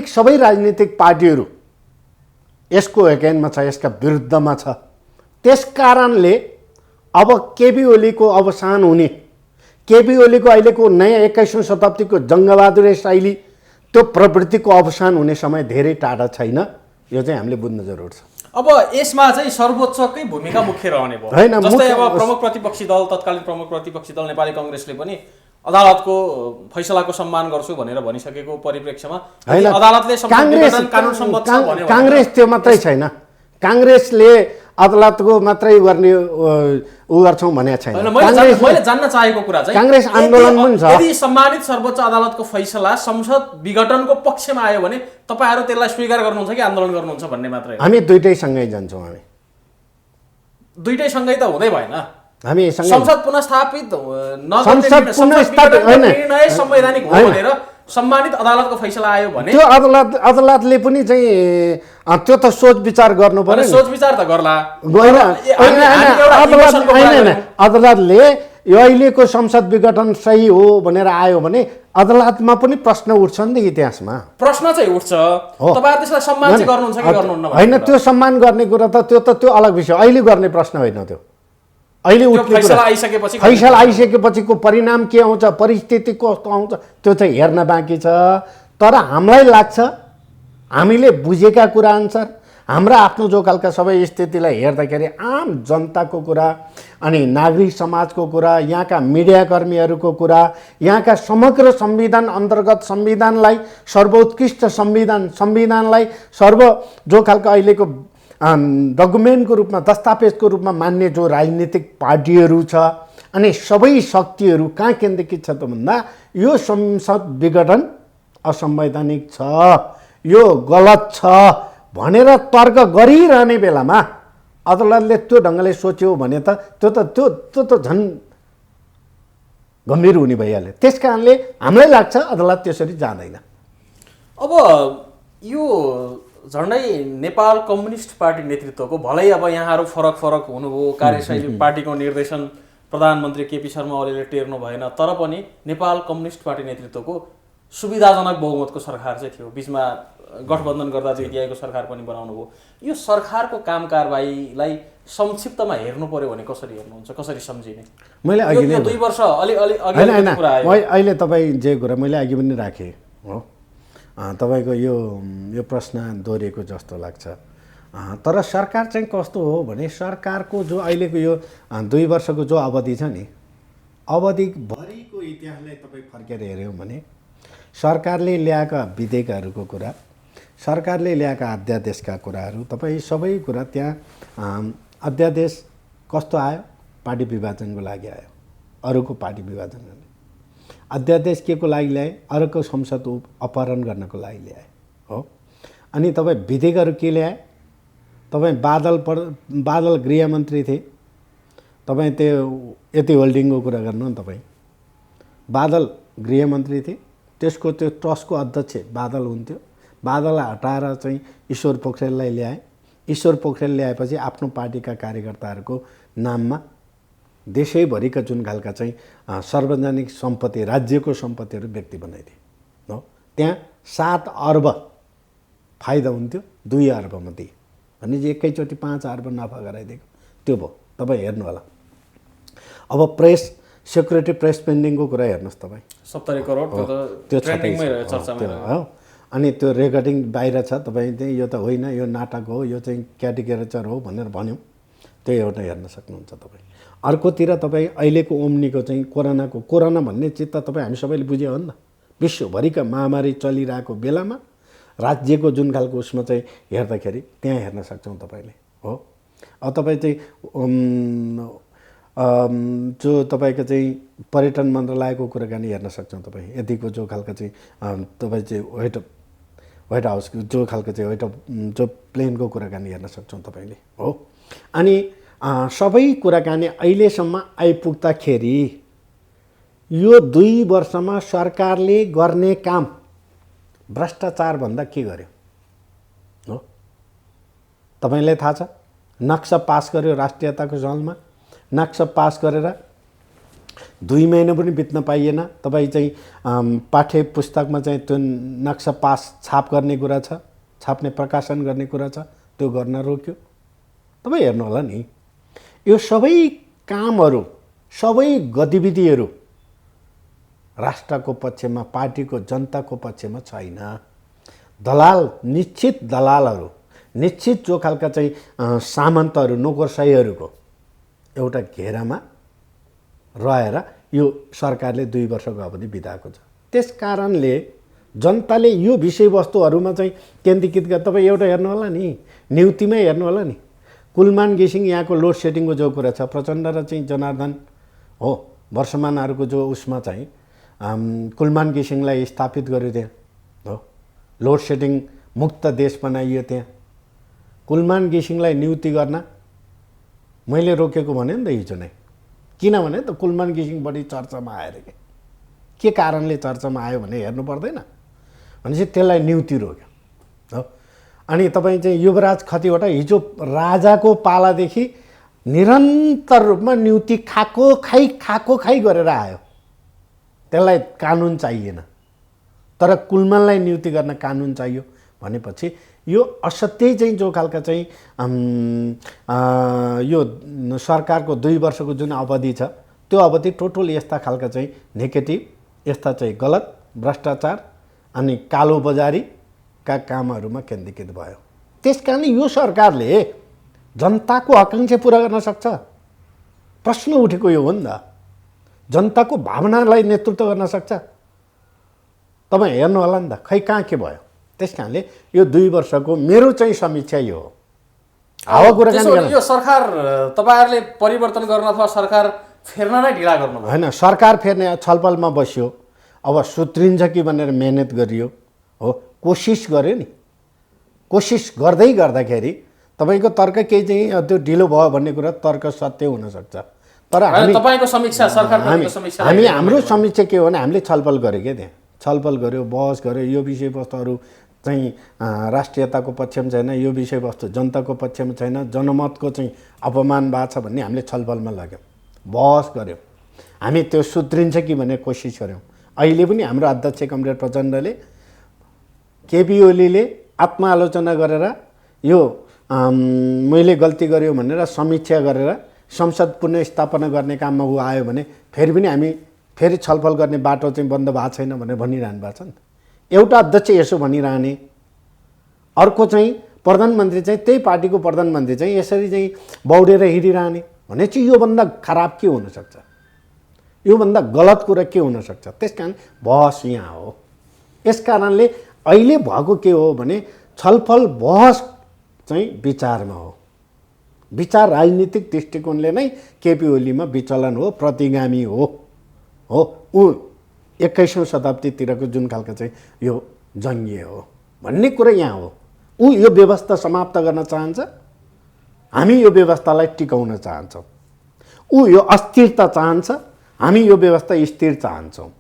सबै राजनीतिक पार्टीहरू यसको एगेन्स्टमा छ, यसका विरुद्धमा छ। त्यस कारणले अब केपी ओलीको अवसान हुने, केपी ओलीको अहिलेको नयाँ 21औं शताब्दीको जङ्गबहादुर शैली, त्यो प्रवृत्तिको अवसान हुने समय धेरै टाढा छैन। यो चाहिँ हामीले बुझ्न जरुर छ। अब यसमा चाहिँ सर्वोच्चकै भूमिका मुख्य रहने भयो। हैन, जस्तै अब प्रमुख प्रतिपक्षी दल, तत्कालीन प्रमुख प्रतिपक्षी दल नेपाली कांग्रेसले पनि अदालतको फैसलाको सम्मान गर्छु भनेर भनिसकेको परिप्रेक्ष्यमा अदालतले कानुन सम्मत छ भन्यो। कांग्रेस त्यो मात्रै छैन, कांग्रेसले अदालतको मात्रै गर्ने गर्छौं भनेको छैन। मैले जान्न चाहेको कुरा चाहिँ कांग्रेस आन्दोलन पनि छ। यदि सम्मानित सर्वोच्च अदालतको फैसला संसद विघटनको पक्षमा आयो भने तपाईहरु त्यसलाई स्वीकार गर्नुहुन्छ कि आन्दोलन गर्नुहुन्छ भन्ने मात्रै हो। हामी दुईटै सँगै जान्छौं। हामी दुईटै सँगै त हुँदै भएन। हामी सँगै संसद पुनर्स्थापित संसद पुनर्स्थापित हैन, निर्णय संवैधानिक हो भनेर सम्मानित अदालतको फैसला आयो भने त्यो अदालतले पनि चाहिँ त्यो त सोच विचार गर्नु पर्यो। सोच विचार त गर्ला। अदालतले यो अहिलेको संसद विघटन सही हो भनेर आयो भने अदालतमा पनि प्रश्न उठ्छ नि त। इतिहासमा प्रश्न चाहिँ उठ्छ, तपाईहरु त्यसलाई सम्मान चाहिँ गर्नुहुन्छ कि गर्नुहुन्न हैन। त्यो सम्मान गर्ने कुरा त त्यो अलग विषय, अहिले गर्ने प्रश्न होइन त्यो। अहिले उठ्ने फैसला आइसकेपछिको परिणाम के आउँछ, परिस्थिति कस्तो आउँछ, त्यो चाहिँ हेर्न बाँकी छ। तर हामीलाई लाग्छ, हामीले बुझेका कुरा अनुसार, हाम्रा आफ्नो जो खालका सबै स्थितिलाई हेर्दाखेरि आम जनताको कुरा, अनि नागरिक समाजको कुरा, यहाँका मिडियाकर्मीहरूको कुरा, यहाँका समग्र संविधान अन्तर्गत संविधानलाई सर्वोत्कृष्ट संविधानलाई जो खालका अहिलेको डकुमेन्टको रूपमा, दस्तावेजको रूपमा मान्ने जो राजनीतिक पार्टीहरू छ, अनि सबै शक्तिहरू कहाँ केन्द्रीकृत छ त भन्दा यो संसद विघटन असंवैधानिक छ, यो गलत छ भनेर तर्क गरिरहने बेलामा अदालतले त्यो ढङ्गले सोच्यो भने त त्यो त झन् गम्भीर हुने भइहाल्यो। त्यस कारणले हामीलाई लाग्छ अदालत त्यसरी जाँदैन। अब यो झन्डै नेपाल कम्युनिस्ट पार्टी नेतृत्वको, भलै अब यहाँहरू फरक फरक हुनुभयो, कार्यशैली पार्टीको निर्देशन प्रधानमन्त्री केपी शर्मा ओलीले टेर्नु भएन, तर पनि नेपाल कम्युनिस्ट पार्टी नेतृत्वको सुविधाजनक बहुमतको सरकार चाहिँ थियो। बीचमा गठबन्धन गर्दा जेटिआईको सरकार पनि बनाउनु भयो। यो सरकारको काम कारबाहीलाई संक्षिप्तमा हेर्नु पर्यो भने कसरी हेर्नुहुन्छ, कसरी सम्झिने? मैले अघि नै 2 वर्ष अलि कुरा आयो। अहिले तपाईँ जे कुरा मैले अघि पनि राखेँ हो, तपाईँको यो प्रश्न दोहोरिएको जस्तो लाग्छ। तर सरकार चाहिँ कस्तो हो भने सरकारको जो अहिलेको यो 2 वर्षको जो अवधि छ नि, अवधिभरिको इतिहासलाई तपाईँ फर्केर हेऱ्यौँ भने सरकारले ल्याएका विधेयकहरूको कुरा, सरकारले ल्याएका अध्यादेशका कुराहरू, तपाईँ सबै कुरा त्यहाँ अध्यादेश कस्तो आयो? पार्टी विभाजनको लागि आयो, अरूको पार्टी विभाजन गर्ने। अध्यादेश के को लागि ल्याए? अरूको संसद अपहरण गर्नको लागि ल्याए हो। अनि तपाईँ विधेयकहरू के ल्याए? तपाईँ बादल गृहमन्त्री थिए, तपाईँ त्यो यति होल्डिङको कुरा गर्नु नि। तपाईँ बादल गृहमन्त्री थिए, त्यसको त्यो ट्रस्टको अध्यक्ष बादल हुन्थ्यो। बादललाई हटाएर चाहिँ ईश्वर पोखरेललाई ल्याए। ईश्वर पोखरेल ल्याएपछि आफ्नो पार्टीका कार्यकर्ताहरूको नाममा देशैभरिका जुन खालका चाहिँ सार्वजनिक सम्पत्ति, राज्यको सम्पत्तिहरू व्यक्ति बनाइदिए। त्यहाँ 7 अर्ब फाइदा हुन्थ्यो 2 अर्बमा दिए भनेपछि एकैचोटि 5 अर्ब नाफा गराइदिएको त्यो भयो। तपाईँ हेर्नु होला। अब प्रेस सेक्युरिटी प्रेस पेन्डिङको कुरा हेर्नुहोस् तपाईँ 70 करोड त्यो ट्रेन्डिङमै रह्यो चर्चामा हो। अनि त्यो रेकर्डिङ बाहिर छ तपाईँ चाहिँ यो त होइन यो नाटक हो यो चाहिँ क्यारिकेचर हो भनेर भन्यौँ त्यो एउटा हेर्न सक्नुहुन्छ तपाईँ। अर्कोतिर तपाईँ अहिलेको ओम्नीको चाहिँ कोरोना भन्ने चिज त तपाईँ हामी सबैले बुझ्यो हो नि त। विश्वभरिका महामारी चलिरहेको बेलामा राज्यको जुन खालको उसमा चाहिँ हेर्दाखेरि त्यहाँ हेर्न सक्छौँ तपाईँले हो। अब तपाईँ चाहिँ जो तपाईँको चाहिँ पर्यटन मन्त्रालयको कुराकानी हेर्न सक्छौँ तपाईँ। यतिको जो खालको चाहिँ तपाईँ चाहिँ व्हाइट हाउसको जो खालको चाहिँ जो प्लेनको कुराकानी हेर्न सक्छौँ तपाईँले हो। अनि सबै कुराकानी अहिलेसम्म आइपुग्दाखेरि यो 2 वर्षमा सरकारले गर्ने काम भ्रष्टाचार भन्दा के गर्यो हो तपाईँलाई थाहा छ। नक्सा पास गर्यो राष्ट्रियताको झलमा, नक्सा पास गरेर 2 महिना पनि बित्न पाइएन। तपाईँ चाहिँ पाठ्य पुस्तकमा चाहिँ त्यो नक्सा पास छाप गर्ने कुरा छ, छाप्ने प्रकाशन गर्ने कुरा छ, त्यो गर्न रोक्यो। तपाईँ हेर्नु होला नि यो सबै कामहरू सबै गतिविधिहरू राष्ट्रको पक्षमा पार्टीको जनताको पक्षमा छैन। दलाल निश्चित दलालहरू निश्चित जो खालका चाहिँ सामन्तहरू नोकरसाहीहरूको एउटा घेरामा रहेर यो सरकारले 2 वर्षको अवधि बिताएको छ। त्यस कारणले जनताले यो विषयवस्तुहरूमा चाहिँ केन्द्रीकृत गरेर तपाईँ एउटा हेर्नु होला नि न्युतिमै हेर्नु होला नि कुलमान घिसिङ यहाँको लोड सेडिङको जो कुरा छ प्रचण्ड र चाहिँ जनार्दन हो वर्षमानहरूको जो उसमा चाहिँ कुलमान घिसिङलाई स्थापित गर्यो त्यहाँ हो। लोड सेडिङ मुक्त देश बनाइयो त्यहाँ। कुलमान घिसिङलाई नियुक्ति गर्न मैले रोकेको भने नि त हिजो नै। किनभने त कुलमान घिसिङ बढी चर्चामा आएर के कारणले चर्चामा आयो भने हेर्नु पर्दैन भनेपछि त्यसलाई नियुक्ति रोक्यो हो। अनि तपाईँ चाहिँ युवराज खतिवटा हिजो राजाको पालादेखि निरन्तर रूपमा नियुक्ति खाएको खाइ गरेर आयो। त्यसलाई कानुन चाहिएन तर कुलमानलाई नियुक्ति गर्न कानुन चाहियो भनेपछि यो असत्य चाहिँ जो खालका चाहिँ यो सरकारको 2 वर्षको जुन अवधि छ त्यो अवधि टोटल यस्ता खालका चाहिँ नेगेटिभ यस्ता चाहिँ गलत भ्रष्टाचार अनि कालो बजारीका कामहरूमा केन्द्रीकृत भयो। त्यसकारण यो सरकारले जनताको आकांक्षा पुरा गर्न सक्छ। प्रश्न उठेको यो हो नि त जनताको भावनालाई नेतृत्व गर्न सक्छ। तपाईँ हेर्नु होला नि त खै कहाँ के भयो। त्यस कारणले यो 2 वर्षको मेरो चाहिँ समीक्षा यो हो। हावा कुराकानी गर्न यो सरकार तपाईहरुले परिवर्तन गर्न अथवा सरकार फेर्न नै ढिला गर्नु भयो हैन। सरकार फेर्ने छलफलमा बस्यो अब सुत्रिन्छ कि भनेर मेहनत गरियो हो कोसिस गर्यो नि। कोसिस गर्दाखेरि तपाईको तर्क केही चाहिँ त्यो ढिलो भयो भन्ने कुरा तर्क सत्य हुन सक्छ तर हामी तपाईको समीक्षा सरकारको समीक्षा हामी हाम्रो समीक्षा के हो भने हामीले छलफल गर्यो के त्यहाँ छलफल गर्यो बहस गर्यो। यो विषयवस्तुहरू चाहिँ राष्ट्रियताको पक्षमा छैन, यो विषयवस्तु जनताको पक्षमा छैन, जनमतको चाहिँ अपमान भएको छ भन्ने हामीले छलफलमा लाग्यौँ बहस गऱ्यौँ। हामी त्यो सुध्रिन्छ कि भन्ने कोसिस गऱ्यौँ। अहिले पनि हाम्रो अध्यक्ष कमरेड प्रचण्डले केपी ओलीले आत्मालोचना गरेर यो मैले गल्ती गर्यो भनेर समीक्षा गरेर संसद पुनर्स्थापना गर्ने काममा ऊ आयो भने फेरि पनि हामी फेरि छलफल गर्ने बाटो चाहिँ बन्द भएको छैन भनेर भनिरहनु भएको छ नि त। एउटा अध्यक्ष यसो भनिरहने अर्को चाहिँ प्रधानमन्त्री चाहिँ त्यही पार्टीको प्रधानमन्त्री चाहिँ यसरी चाहिँ बौडेर हिँडिरहने भने चाहिँ योभन्दा खराब के हुनसक्छ, योभन्दा गलत कुरा के हुनसक्छ। त्यस कारण बहस यहाँ हो। यस कारणले अहिले भएको के हो भने छलफल बहस चाहिँ विचारमा हो। विचार राजनीतिक दृष्टिकोणले नै केपी ओलीमा विचलन हो, प्रतिगामी हो ऊ 21औं शताब्दीतिरको जुन खालको चाहिँ यो जङ्गिए हो भन्ने कुरा यहाँ हो। ऊ यो व्यवस्था समाप्त गर्न चाहन्छ, हामी यो व्यवस्थालाई टिकाउन चाहन्छौँ। ऊ यो अस्थिरता चाहन्छ, हामी यो व्यवस्था स्थिर चाहन्छौँ।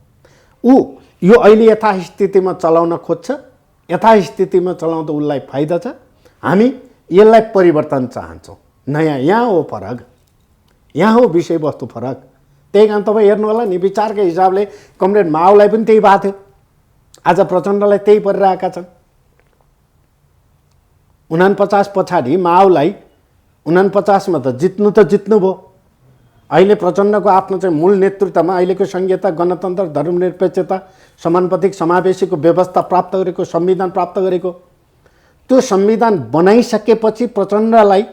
ऊ यो अहिले यथास्थितिमा चलाउन खोज्छ, यथास्थितिमा चलाउँदा उसलाई फाइदा छ, हामी यसलाई परिवर्तन चाहन्छौँ। नयाँ यहाँ हो फरक, यहाँ हो विषयवस्तु फरक। त्यही कारण तपाईँ हेर्नु होला नि विचारकै हिसाबले कमरेड माओलाई पनि त्यही भएको थियो। आज प्रचण्डलाई त्यही परिरहेका छन्। 49 पछाडि माओलाई 49 मा त जित्नुभयो। अहिले प्रचण्डको आफ्नो चाहिँ मूल नेतृत्वमा अहिलेको संहिता, गणतन्त्र, धर्मनिरपेक्षता, समानुपातिक समावेशीको व्यवस्था प्राप्त गरेको, संविधान प्राप्त गरेको, त्यो संविधान बनाइसकेपछि प्रचण्डलाई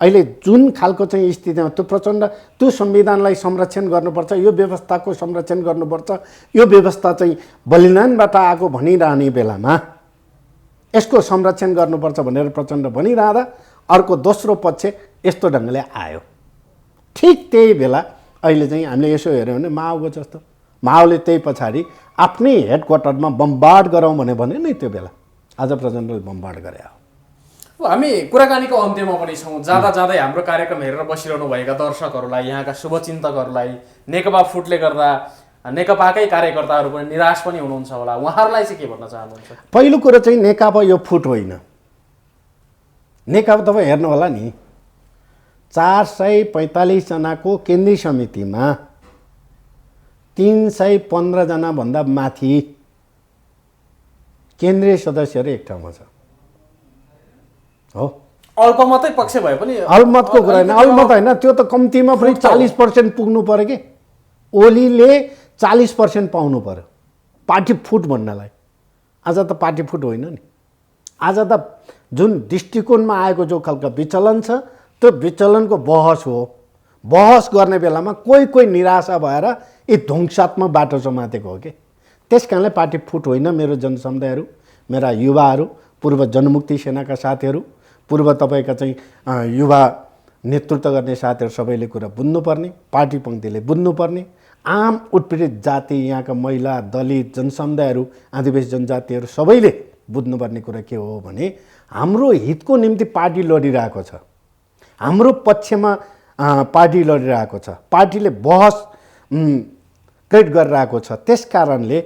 अहिले जुन खालको चाहिँ स्थितिमा त्यो संविधानलाई संरक्षण गर्नुपर्छ, यो व्यवस्थाको संरक्षण गर्नुपर्छ, यो व्यवस्था चाहिँ बलिदानबाट आएको भनिरहने बेलामा यसको संरक्षण गर्नुपर्छ भनेर प्रचण्ड भनिरहँदा अर्को दोस्रो पक्ष यस्तो ढङ्गले आयो। ठिक त्यही बेला अहिले चाहिँ हामीले यसो हेऱ्यौँ भने माओको जस्तो, माओले त्यही पछाडि आफ्नै हेडक्वार्टरमा बमबार्ड गरौँ भने नि त्यो बेला आज प्रचण्डले बमबार्ड गरे हो। हामी कुराकानीको अन्त्यमा पनि छौँ। जाँदा जाँदै हाम्रो कार्यक्रम हेरेर बसिरहनु भएका दर्शकहरूलाई, यहाँका शुभचिन्तकहरूलाई, नेकपा फुटले गर्दा नेकपाकै कार्यकर्ताहरू पनि निराश पनि हुनुहुन्छ होला, उहाँहरूलाई चाहिँ के भन्न चाहनुहुन्छ? पहिलो कुरो चाहिँ नेकपा यो फुट होइन। नेकपा तपाईँ हेर्नु होला नि, 445 जनाको केन्द्रीय समितिमा 315 जनाभन्दा माथि केन्द्रीय सदस्यहरू एक ठाउँमा छ हो। अल्पमतै पक्ष भए पनि अल्पमतको कुरा होइन, अल्पमत होइन, त्यो त कम्तीमा पनि 40% पुग्नु पर्यो कि। ओलीले 40% पाउनु पर्यो पार्टी फुट भन्नलाई। आज त पार्टी फुट होइन नि, आज त जुन दृष्टिकोणमा आएको जो खालको विचलन छ त्यो विचलनको बहस हो। बहस गर्ने बेलामा कोही निराशा भएर यी ध्वंसात्मक बाटो समातेको हो कि। त्यस कारणले पार्टी फुट होइन। मेरो जनसमुदायहरू, मेरा युवाहरू, पूर्व जनमुक्ति सेनाका साथीहरू, पूर्व तपाईँका चाहिँ युवा नेतृत्व गर्ने साथीहरू सबैले कुरा बुझ्नुपर्ने, पार्टी पङ्क्तिले बुझ्नुपर्ने, आम उत्पीडित जाति, यहाँका महिला, दलित, जनसमुदायहरू, आदिवासी जनजातिहरू सबैले बुझ्नुपर्ने कुरा के हो भने हाम्रो हितको निम्ति पार्टी लडिरहेको छ, हाम्रो पक्षमा पार्टी लडिरहेको छ, पार्टीले बहस क्रिएट गरिरहेको छ। त्यस कारणले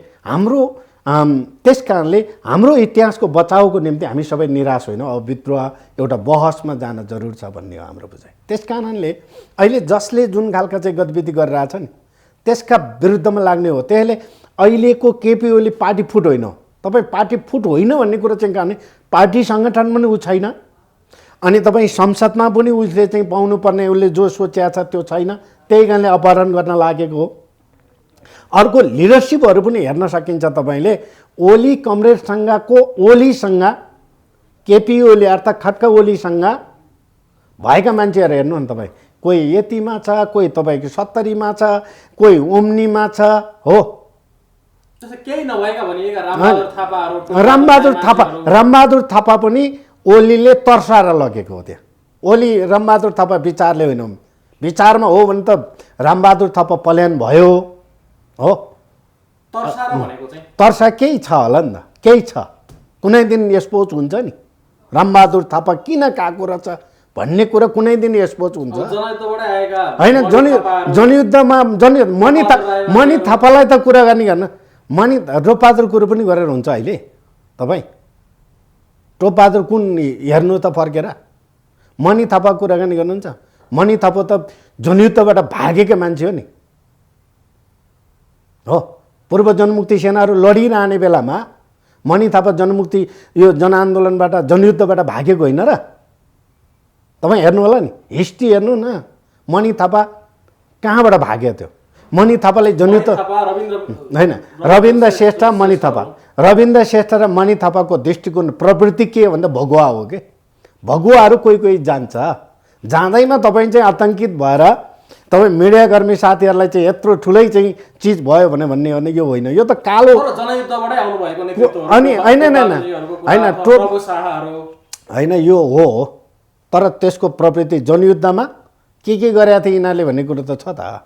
हाम्रो इतिहासको बचाउको निम्ति हामी सबै निराश होइन, अब विद्रोह एउटा बहसमा जान जरुर छ भन्ने हो हाम्रो बुझाइ। त्यस कारणले अहिले जसले जुन खालका चाहिँ गतिविधि गरिरहेछ नि त्यसका विरुद्धमा लाग्ने हो। त्यसले अहिलेको केपी ओली पार्टी फुट होइन, तपाईँ पार्टी फुट होइन भन्ने कुरो चाहिँ कारण पार्टी सङ्गठन पनि ऊ छैन, अनि तपाईँ संसदमा पनि उसले चाहिँ पाउनुपर्ने उसले जो सोचेको छ त्यो छैन, त्यही कारणले अपहरण गर्न लागेको हो। अर्को लिडरसिपहरू पनि हेर्न सकिन्छ तपाईँले। ओली कमरेडसँगको ओलीसँग केपी ओली अर्थात् खड्का ओलीसँग भएका मान्छेहरू हेर्नु नि तपाईँ, कोही यतिमा छ, कोही तपाईँको 70मा छ, कोही ओम्नीमा छ हो। केही नभएका भनिएका रामबहादुर थापा पनि ओलीले तर्साएर लगेको हो। त्यहाँ ओली रामबहादुर थापा विचारले होइन, विचारमा हो भने त रामबहादुर थापा पलायन भयो हो। तर्सा केही छ होला नि त, केही छ, कुनै दिन एक्सपोज हुन्छ नि रामबहादुर थापा किन गएको रहेछ भन्ने कुरा कुनै दिन एक्सपोज हुन्छ होइन। जनयुद्धमा मणि थापालाई त कुराकानी गर्न मणि टोपबहादुर कुरो पनि गरेर हुन्छ अहिले। तपाईँ टोपबहादुर कुन हेर्नु त फर्केर मणि थापा कुराकानी गर्नुहुन्छ। मणि थापा त जनयुद्धबाट भागेका मान्छे हो नि हो। पूर्व जनमुक्ति सेनाहरू लडिरहने बेलामा मणि थापा जनमुक्ति यो जनआन्दोलनबाट जनयुद्धबाट भागेको होइन र। तपाईँ हेर्नु होला नि, हिस्ट्री हेर्नु न, मणि थापा कहाँबाट भाग्यो त्यो। मणि थापाले जनयुद्ध होइन, रविन्द्र श्रेष्ठ मणि थापा, रविन्द्र श्रेष्ठ र मणि थापाको दृष्टिकोण प्रवृत्ति के भन्दा भगुवा हो कि। भगुवाहरू कोही जान्छ, जाँदैमा तपाईँ चाहिँ आतङ्कित भएर तपाईँ मिडियाकर्मी साथीहरूलाई चाहिँ यत्रो ठुलै चाहिँ चिज भयो भने भन्ने हो भने यो होइन। यो त कालो अनि होइन यो हो, तर त्यसको प्रवृत्ति जनयुद्धमा के गरेका थिए यिनीहरूले भन्ने कुरो त छ त,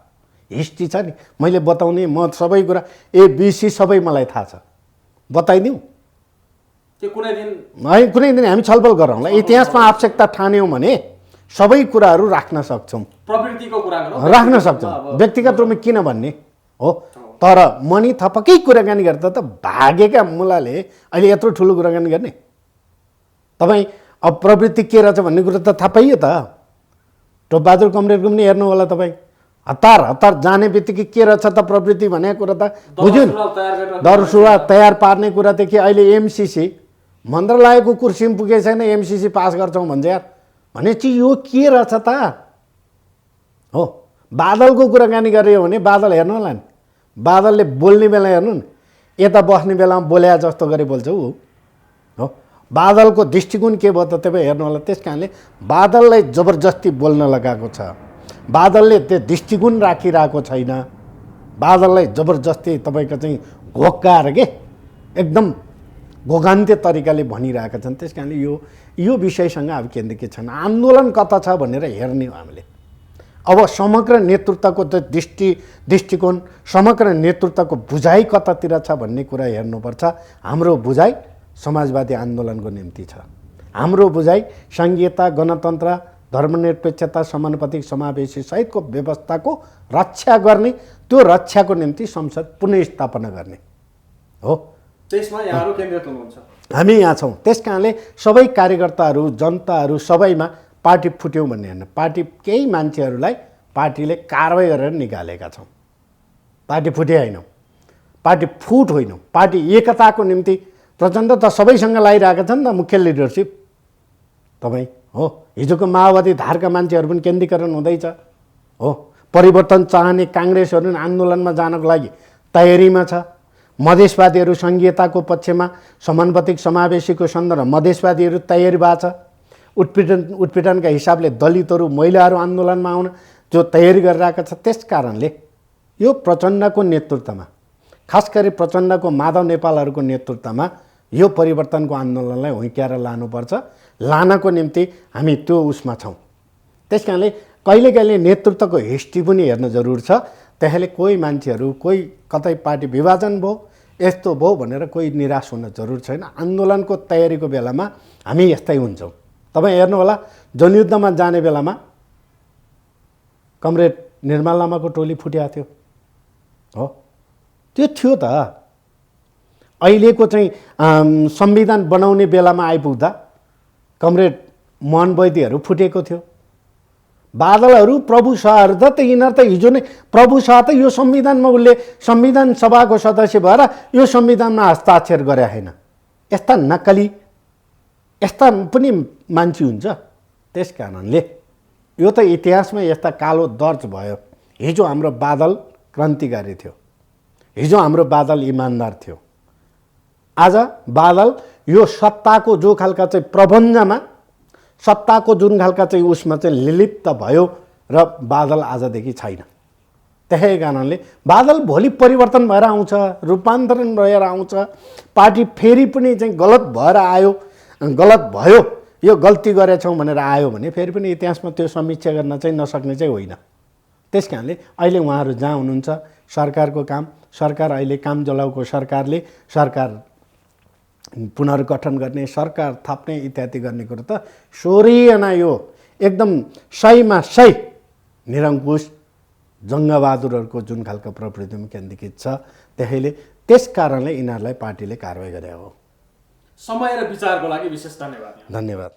हिस्ट्री छ नि। मैले बताउने म सबै कुरा एबिसी सबै मलाई थाहा छ, बताइदिउँ कुनै दिन हामी छलफल गरौँला। इतिहासमा आवश्यकता ठान्यौँ भने सबै कुराहरू राख्न सक्छौँ, प्रवृत्तिको कुरा राख्न सक्छौँ, व्यक्तिगत रूपमा किन भन्ने हो। तर मणि थापाकै कुराकानी गर्दा त भागेका मुलाले अहिले यत्रो ठुलो कुराकानी गर्ने। तपाईँ अब प्रवृत्ति के रहेछ भन्ने कुरो त थाहा पाइयो त। टोपबहादुर कमरेडको पनि हेर्नु होला तपाईँ, हतार हतार जाने बित्तिकै के रहेछ त प्रवृत्ति भनेको कुरा त बुझ्यो नि। दर सुरुवात तयार पार्ने कुरादेखि अहिले एमसिसी मन्त्रालयको कुर्सीमा पुगेको छैन, एमसिसी पास गर्छौँ भन्छ यार। भनेपछि यो के रहेछ त हो। बादलको कुराकानी गरियो भने बादल हेर्नु होला नि, बादलले बोल्ने बेला हेर्नु नि, यता बस्ने बेलामा बोल्या जस्तो गरी बोल्छ ऊ हो। बादलको दृष्टिकोण के भयो त तपाईँ हेर्नु होला। त्यस कारणले बादललाई जबरजस्ती बोल्न लगाएको छ, बादलले त्यो दृष्टिकोण राखिरहेको छैन, बादललाई जबरजस्ती तपाईँको चाहिँ घोकाएर के एकदम घोगान्त्य तरिकाले भनिरहेका छन्। त्यस कारणले यो विषयसँग अब केन्द्रित छन्। आन्दोलन कता छ भनेर हेर्ने हो हामीले। अब समग्र नेतृत्वको त्यो दृष्टिकोण, समग्र नेतृत्वको बुझाइ कतातिर छ भन्ने कुरा हेर्नुपर्छ। हाम्रो बुझाइ समाजवादी आन्दोलनको निम्ति छ, हाम्रो बुझाइ सङ्घीयता, गणतन्त्र, धर्मनिरपेक्षता, समानुपातिक समावेशी सहितको व्यवस्थाको रक्षा गर्ने, त्यो रक्षाको निम्ति संसद पुनर्स्थापना गर्ने हो। त्यसमा यहाँहरू केन्द्रित हुनुहुन्छ, हामी यहाँ छौँ। त्यस कारणले सबै कार्यकर्ताहरू, जनताहरू सबैमा पार्टी फुट्यौँ भन्ने होइन, पार्टी केही मान्छेहरूलाई पार्टीले कारवाही गरेर निकालेका छौँ। पार्टी फुटे होइनौँ, पार्टी फुट होइनौँ, पार्टी एकताको निम्ति प्रचण्ड त सबैसँग लागिरहेका छन् त मुख्य लिडरसिप तपाईँ हो। हिजोको माओवादी धारका मान्छेहरू पनि केन्द्रीकरण हुँदैछ हो। परिवर्तन चाहने काङ्ग्रेसहरू पनि आन्दोलनमा जानको लागि तयारीमा छ। मधेसवादीहरू सङ्घीयताको पक्षमा, समानुपातिक समावेशीको सन्दर्भमा मधेसवादीहरू तयारी भएको छ। उत्पीडनका हिसाबले दलितहरू, महिलाहरू आन्दोलनमा आउन जो तयारी गरिरहेका छ। त्यस कारणले यो प्रचण्डको नेतृत्वमा, खास गरी प्रचण्डको माधव नेपालहरूको नेतृत्वमा यो परिवर्तनको आन्दोलनलाई हुर्क्याएर लानुपर्छ। लानको निम्ति हामी त्यो उसमा छौँ। त्यस कारणले कहिले कहिले नेतृत्वको हिस्ट्री पनि हेर्न जरुरी छ। त्यसैले कोही मान्छेहरू, कोही कतै पार्टी विभाजन भयो, यस्तो भयो भनेर कोही निराश हुन जरुरी छैन। आन्दोलनको तयारीको बेलामा हामी यस्तै हुन्छौँ। तपाईँ हेर्नु होला, जनयुद्धमा जाने बेलामा कमरेड निर्मल लामाको टोली फुटेको थियो हो। त्यो थियो त। अहिलेको चाहिँ संविधान बनाउने बेलामा आइपुग्दा कमरेड मोहन वैद्यहरू फुटेको थियो। बादलहरू, प्रभु शाहहरू त यिनीहरू त हिजो नै प्रभु शाह त यो संविधानमा उसले संविधान सभाको सदस्य भएर यो संविधानमा हस्ताक्षर गरे होइन। यस्ता नक्कली, यस्ता पनि मान्छे हुन्छ। त्यस कारणले यो त इतिहासमा यस्ता कालो दर्ज भयो। हिजो हाम्रो बादल क्रान्तिकारी थियो, हिजो हाम्रो बादल इमान्दार थियो। आज बादल यो सत्ताको जो खालका चाहिँ प्रबन्धमा, सत्ताको जुन खालका चाहिँ उसमा चाहिँ लिलिप्त भयो र बादल आजदेखि छैन। त्यसै कारणले बादल भोलि परिवर्तन भएर आउँछ, रूपान्तरण भएर आउँछ। पार्टी फेरि पनि चाहिँ गलत भएर आयो, गलत भयो, यो गल्ती गरेछौँ भनेर आयो भने फेरि पनि इतिहासमा त्यो समीक्षा गर्न चाहिँ नसक्ने चाहिँ होइन। त्यस कारणले अहिले उहाँहरू जहाँ हुनुहुन्छ, सरकारको काम, सरकार अहिले काम जलाउको सरकारले सरकार पुनर्गठन गर्ने, सरकार थप्ने इत्यादि गर्ने कुरो त सोरिएन। यो एकदम सहीमा सही निरङ्कुश जङ्गबहादुरहरूको जुन खालको प्रवृत्तिमा केन्द्रीकृत छ। त्यसैले त्यस कारणले यिनीहरूलाई पार्टीले कारवाही गरे हो। समय र विचारको लागि विशेष धन्यवाद। धन्यवाद।